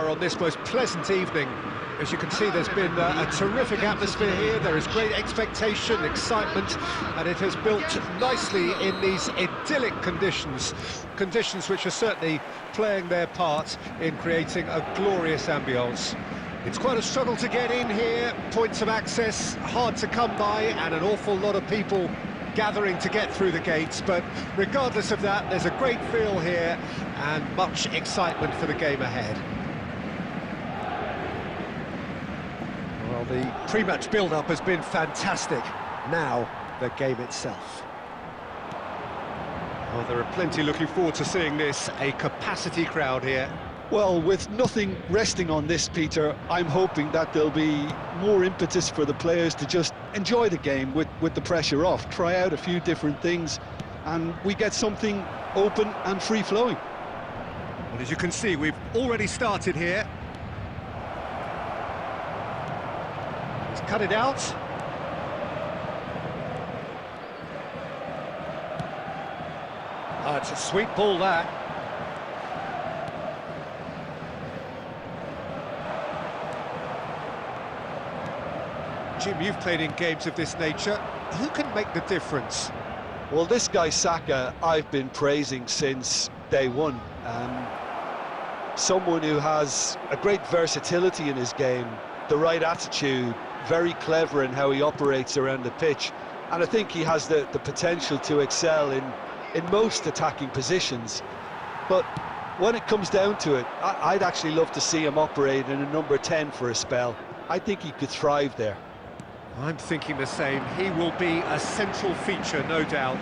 are on this most pleasant evening. As you can see, there's been a terrific atmosphere here. There is great expectation, excitement, and it has built nicely in these idyllic conditions. Conditions which are certainly playing their part in creating a glorious ambience. It's quite a struggle to get in here, points of access hard to come by, and an awful lot of people gathering to get through the gates, but regardless of that, there's a great feel here and much excitement for the game ahead. Well, the pre-match build-up has been fantastic. Now, the game itself. Well, there are plenty looking forward to seeing this, a capacity crowd here. Well, with nothing resting on this, Peter, I'm hoping that there'll be more impetus for the players to just enjoy the game with the pressure off, try out a few different things, and we get something open and free-flowing. Well, as you can see, we've already started here. He's cut it out. Oh, it's a sweet ball, that. Jim, you've played in games of this nature. Who can make the difference? Well, this guy Saka, I've been praising since day one. Someone who has a great versatility in his game, the right attitude, very clever in how he operates around the pitch. And I think he has the potential to excel in most attacking positions. But when it comes down to it, I'd actually love to see him operate in a number 10 for a spell. I think he could thrive there. I'm thinking the same. He will be a central feature, no doubt.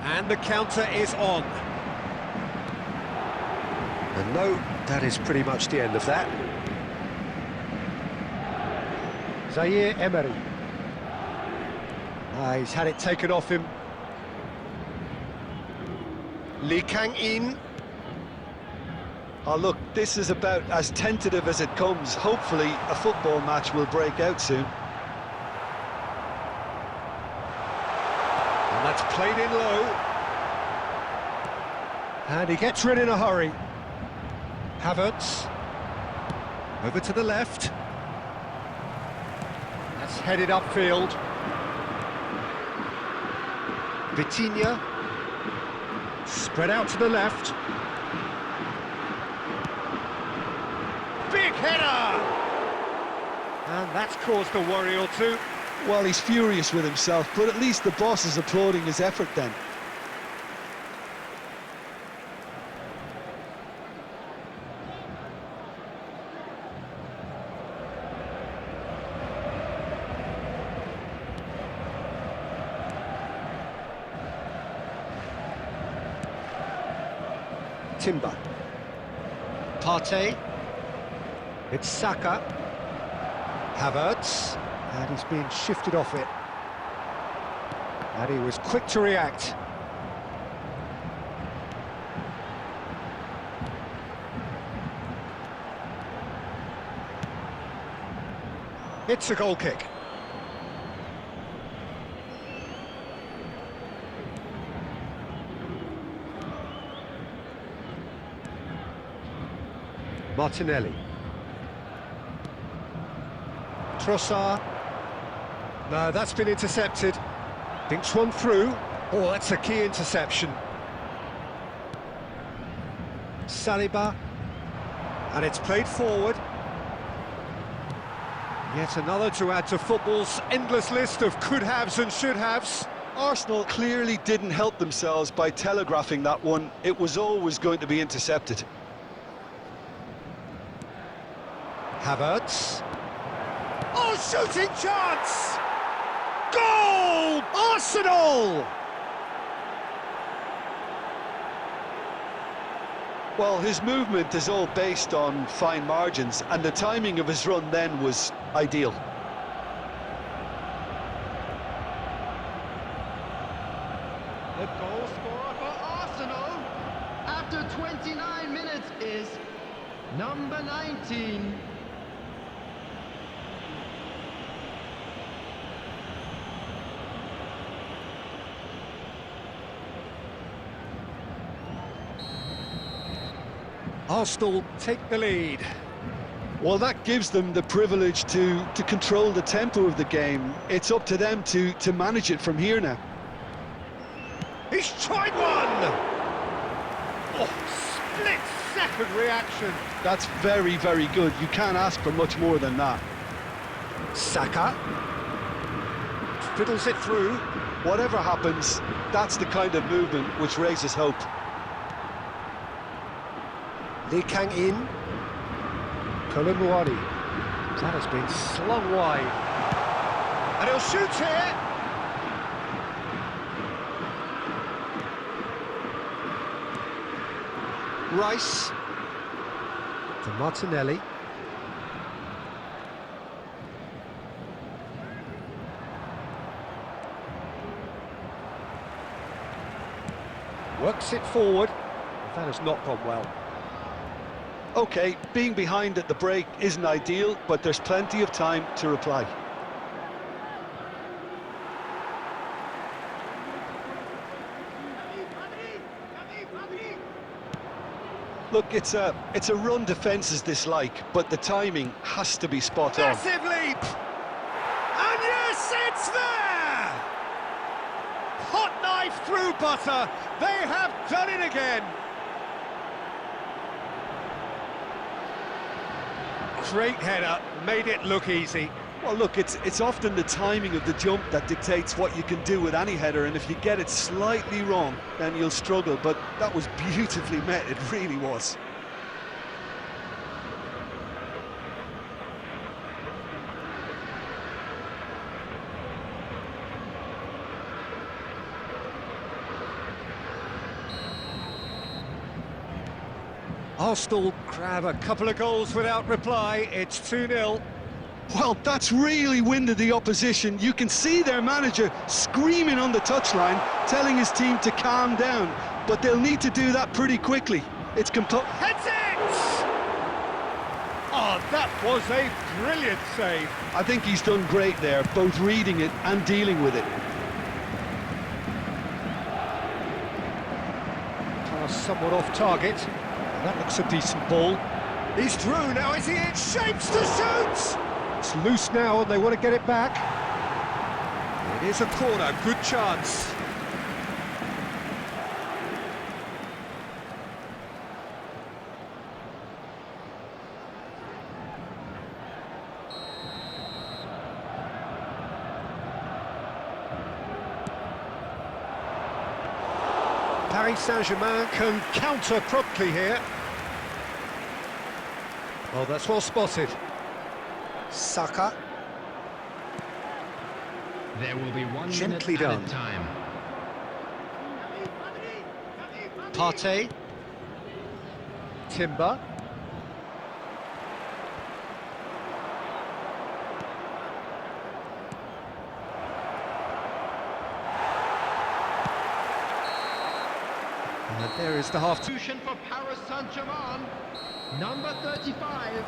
And the counter is on. And no, that is pretty much the end of that. Zaire Emery. He's had it taken off him. Lee Kang-in. Oh, look, this is about as tentative as it comes. Hopefully, a football match will break out soon. And that's played in low. And he gets rid in a hurry. Havertz. Over to the left. That's headed upfield. Vitinha. Spread out to the left. Big header! And that's caused a worry or two. Well, he's furious with himself, but at least the boss is applauding his effort then. Timber. Partey. It's Saka. Havertz. And he's being shifted off it. And he was quick to react. It's a goal kick. Martinelli. Trossard. No, that's been intercepted. Thinks one through. Oh, that's a key interception. Saliba. And it's played forward. Yet another to add to football's endless list of could-haves and should-haves. Arsenal clearly didn't help themselves by telegraphing that one. It was always going to be intercepted. Havertz. Oh, shooting chance! Goal! Arsenal! Well, his movement is all based on fine margins, and the timing of his run then was ideal. The goal scorer for Arsenal after 29 minutes is number 19. Arsenal take the lead. Well, that gives them the privilege to control the tempo of the game. It's up to them to manage it from here now. He's tried one! Oh, split-second reaction. That's very, very good. You can't ask for much more than that. Saka. Fiddles it through. Whatever happens, that's the kind of movement which raises hope. Lee Kang-in. Kolomuani. That has been slung wide. And he'll shoot here. Rice. To Martinelli. Works it forward. That has not gone well. OK, being behind at the break isn't ideal, but there's plenty of time to reply. Look, it's a run defence's dislike, but the timing has to be spot on. Massive leap! And yes, it's there! Hot knife through butter. They have done it again. Great header, made it look easy. Well, look, it's often the timing of the jump that dictates what you can do with any header, and if you get it slightly wrong, then you'll struggle, but that was beautifully met, it really was. Arsenal grab a couple of goals without reply. It's 2-0. Well, that's really winded the opposition. You can see their manager screaming on the touchline, telling his team to calm down, but they'll need to do that pretty quickly. It's Heads it! Oh, that was a brilliant save. I think he's done great there, both reading it and dealing with it. Pass somewhat off target. That looks a decent ball. He's through now, is he in shapes to shoot? It's loose now and they want to get it back. It is a corner, good chance. Paris Saint-Germain can counter promptly here. Oh, that's well spotted. Saka. There will be 1 Gently minute done. at a time. Partey. Timber. And there is the half. Substitution for Paris Saint-Germain, number 35.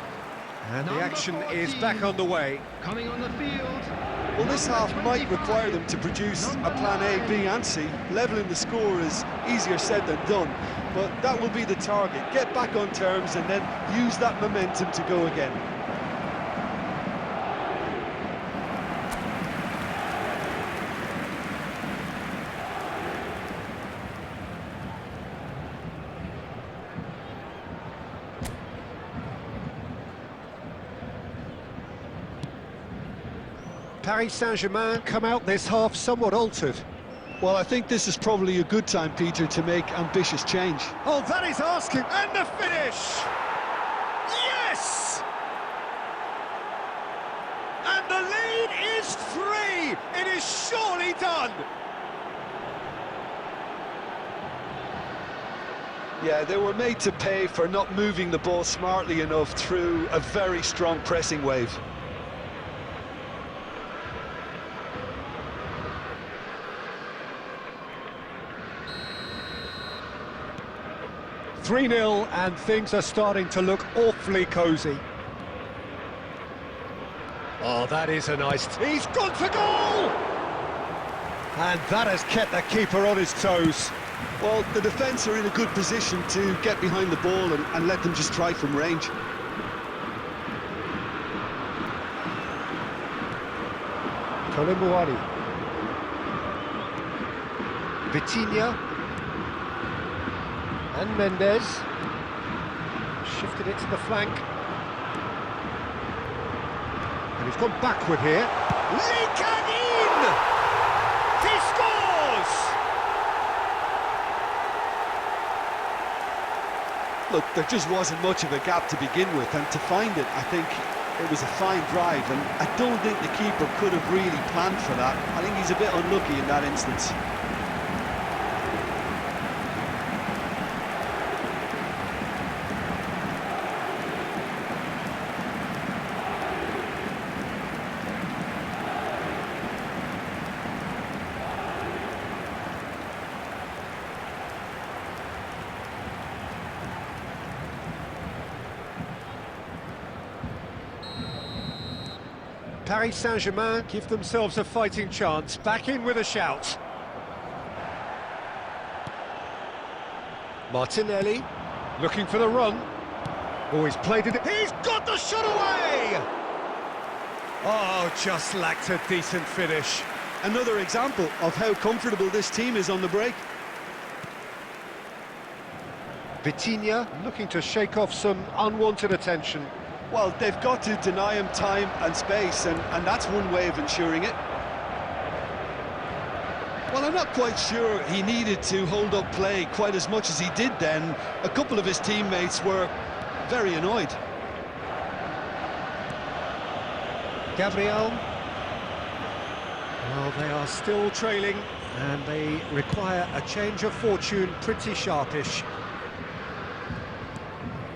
And the Number action 14, is back on the way. coming on the field. Well, this number half might 25, require them to produce a number plan A, 9. B and C. Levelling the score is easier said than done, but that will be the target. Get back on terms and then use that momentum to go again. Paris Saint-Germain come out this half somewhat altered. Well, I think this is probably a good time, Peter, to make ambitious change. Oh, that is asking. And the finish! Yes! And the lead is 3! It is surely done! Yeah, they were made to pay for not moving the ball smartly enough through a very strong pressing wave. (3-0) and things are starting to look awfully cosy. Oh, that is a nice... He's gone for goal! And that has kept the keeper on his toes. Well, the defence are in a good position to get behind the ball and let them just try from range. Kolembouari. Vitinha. And Mendes. Shifted it to the flank. And he's gone backward here. Likanin! He scores! Look, there just wasn't much of a gap to begin with, and to find it, I think it was a fine drive, and I don't think the keeper could have really planned for that. I think he's a bit unlucky in that instance. Paris Saint-Germain give themselves a fighting chance, back in with a shout. Martinelli, looking for the run. Oh, he's played it, he's got the shot away! Oh, just lacked a decent finish. Another example of how comfortable this team is on the break. Vitinha looking to shake off some unwanted attention. Well, they've got to deny him time and space, and that's one way of ensuring it. Well, I'm not quite sure he needed to hold up play quite as much as he did then. A couple of his teammates were very annoyed. Gabriel. Well, they are still trailing, and they require a change of fortune, pretty sharpish.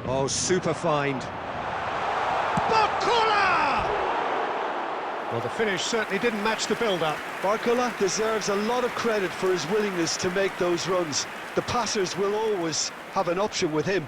Oh, super find. Bola! Well, the finish certainly didn't match the build-up. Barcola deserves a lot of credit for his willingness to make those runs. The passers will always have an option with him.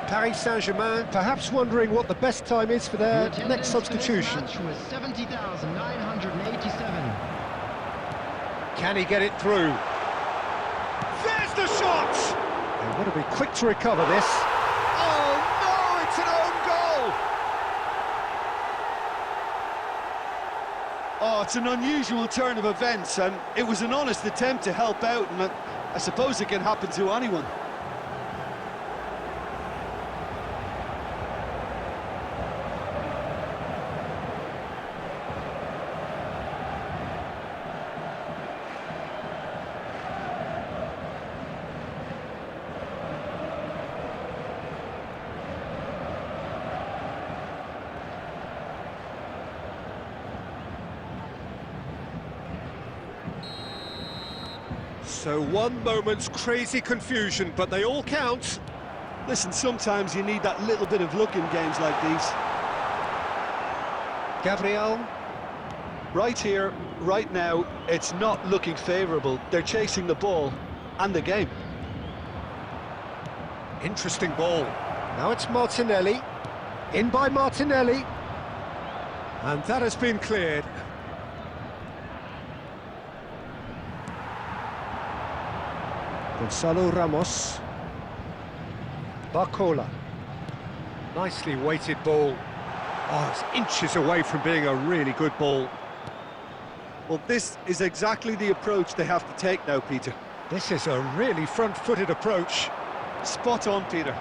Paris Saint-Germain perhaps wondering what the best time is for their next substitution. The match was 70,987. Can he get it through? There's the shot! They've got to be quick to recover this. Oh no, it's an own goal! Oh, it's an unusual turn of events, and it was an honest attempt to help out, and I suppose it can happen to anyone. So one moment's crazy confusion, but they all count. Listen, sometimes you need that little bit of luck in games like these. Gabriel. Right here, right now, it's not looking favourable. They're chasing the ball and the game. Interesting ball. Now it's Martinelli. In by Martinelli. And that has been cleared. Gonzalo Ramos. Barcola. Nicely weighted ball. Oh, it's inches away from being a really good ball. Well, this is exactly the approach they have to take now, Peter. This is a really front-footed approach. Spot on, Peter.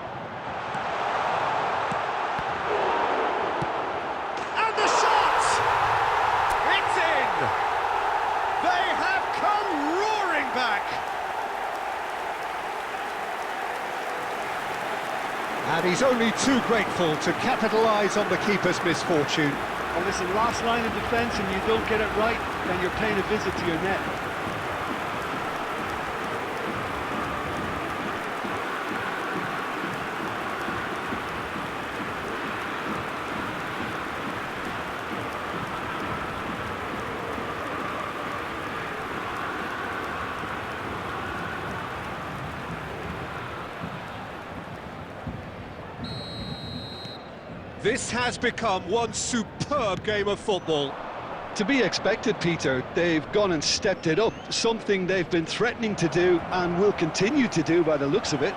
And the shot! It's in! They have come roaring back! And he's only too grateful to capitalise on the keeper's misfortune. Well, listen, last line of defence and you don't get it right, then you're paying a visit to your net. This has become one superb game of football. To be expected, Peter. They've gone and stepped it up, something they've been threatening to do and will continue to do by the looks of it.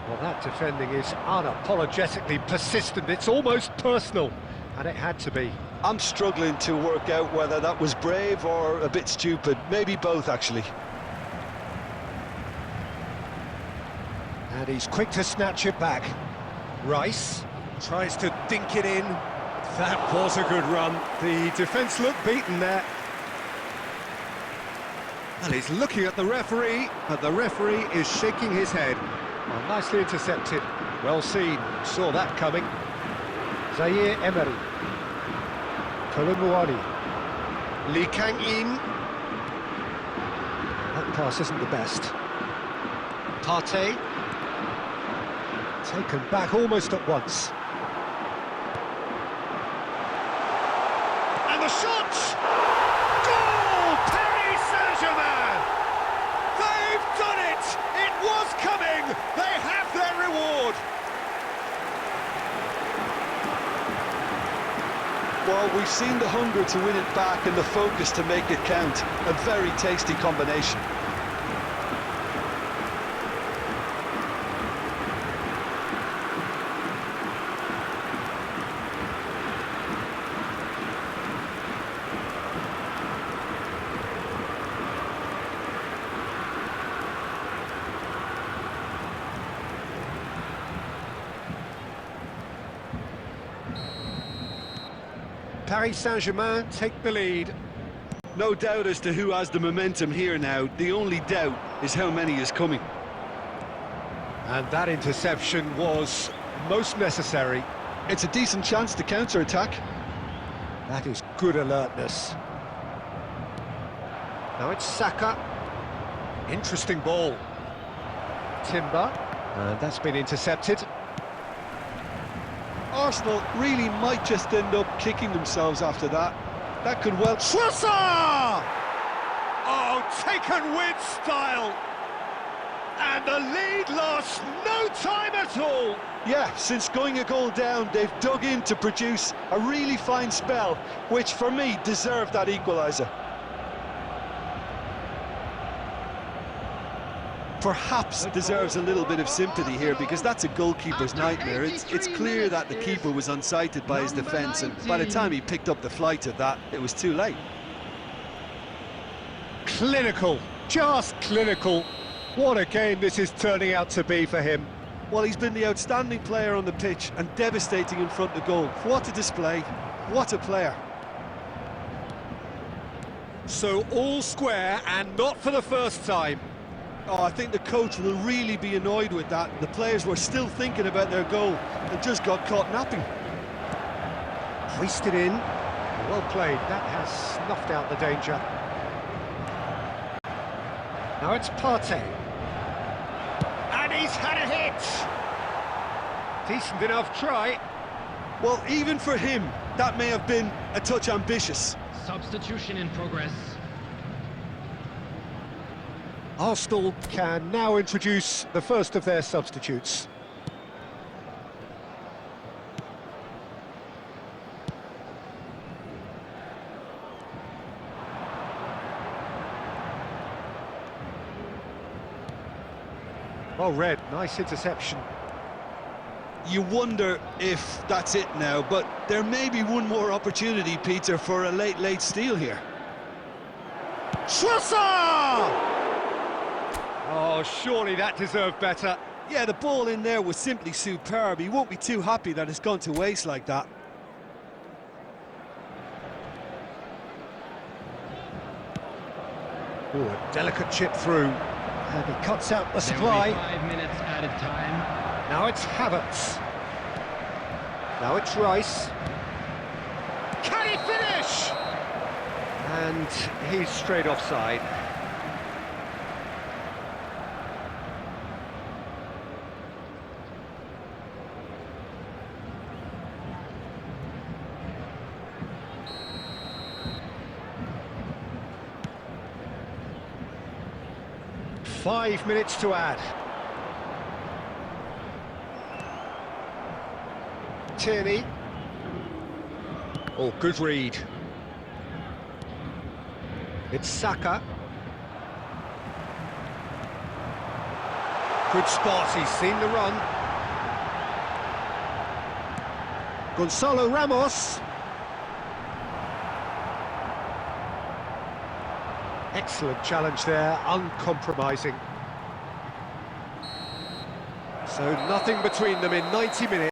Well, that defending is unapologetically persistent. It's almost personal, and it had to be. I'm struggling to work out whether that was brave or a bit stupid. Maybe both, actually. And he's quick to snatch it back. Rice tries to dink it in. That was a good run. The defence looked beaten there. And he's looking at the referee, but the referee is shaking his head. Well, nicely intercepted. Well seen. Saw that coming. Zaire Emery. Kolumuani. Lee Kang-in. That pass isn't the best. Partey. Taken back almost at once. And the shot! Goal! Paris Saint-Germain! They've done it! It was coming! They have their reward! Well, we've seen the hunger to win it back and the focus to make it count. A very tasty combination. Paris Saint-Germain take the lead. No doubt as to who has the momentum here now. The only doubt is how many is coming. And that interception was most necessary. It's a decent chance to counter-attack. That is good alertness. Now it's Saka. Interesting ball. Timber. And that's been intercepted. Arsenal really might just end up kicking themselves after that. That could well... Trossard! Oh, taken with style! And the lead lost no time at all! Yeah, since going a goal down, they've dug in to produce a really fine spell, which for me deserved that equaliser. Perhaps deserves a little bit of sympathy here, because that's a goalkeeper's nightmare. It's clear that the keeper was unsighted by his defence, and by the time he picked up the flight of that, it was too late. Clinical, just clinical. What a game this is turning out to be for him. Well, he's been the outstanding player on the pitch and devastating in front of goal. What a display, what a player. So all square, and not for the first time. Oh, I think the coach will really be annoyed with that. The players were still thinking about their goal and just got caught napping. Hoisted in. Well played. That has snuffed out the danger. Now it's Partey. And he's had a hit. Decent enough try. Well, even for him, that may have been a touch ambitious. Substitution in progress. Arsenal can now introduce the first of their substitutes. Well read, nice interception. You wonder if that's it now, but there may be one more opportunity, Peter, for a late steal here. Trossard! Oh, surely that deserved better. Yeah, the ball in there was simply superb. He won't be too happy that it's gone to waste like that. Oh, a delicate chip through. And he cuts out the supply. 5 minutes added time. Now it's Havertz. Now it's Rice. Can he finish? And he's straight offside. .5 minutes to add. Tierney. Oh, good read. It's Saka. Good spot, he's seen the run. Gonzalo Ramos. Excellent challenge there, uncompromising. So nothing between them in 90 minutes.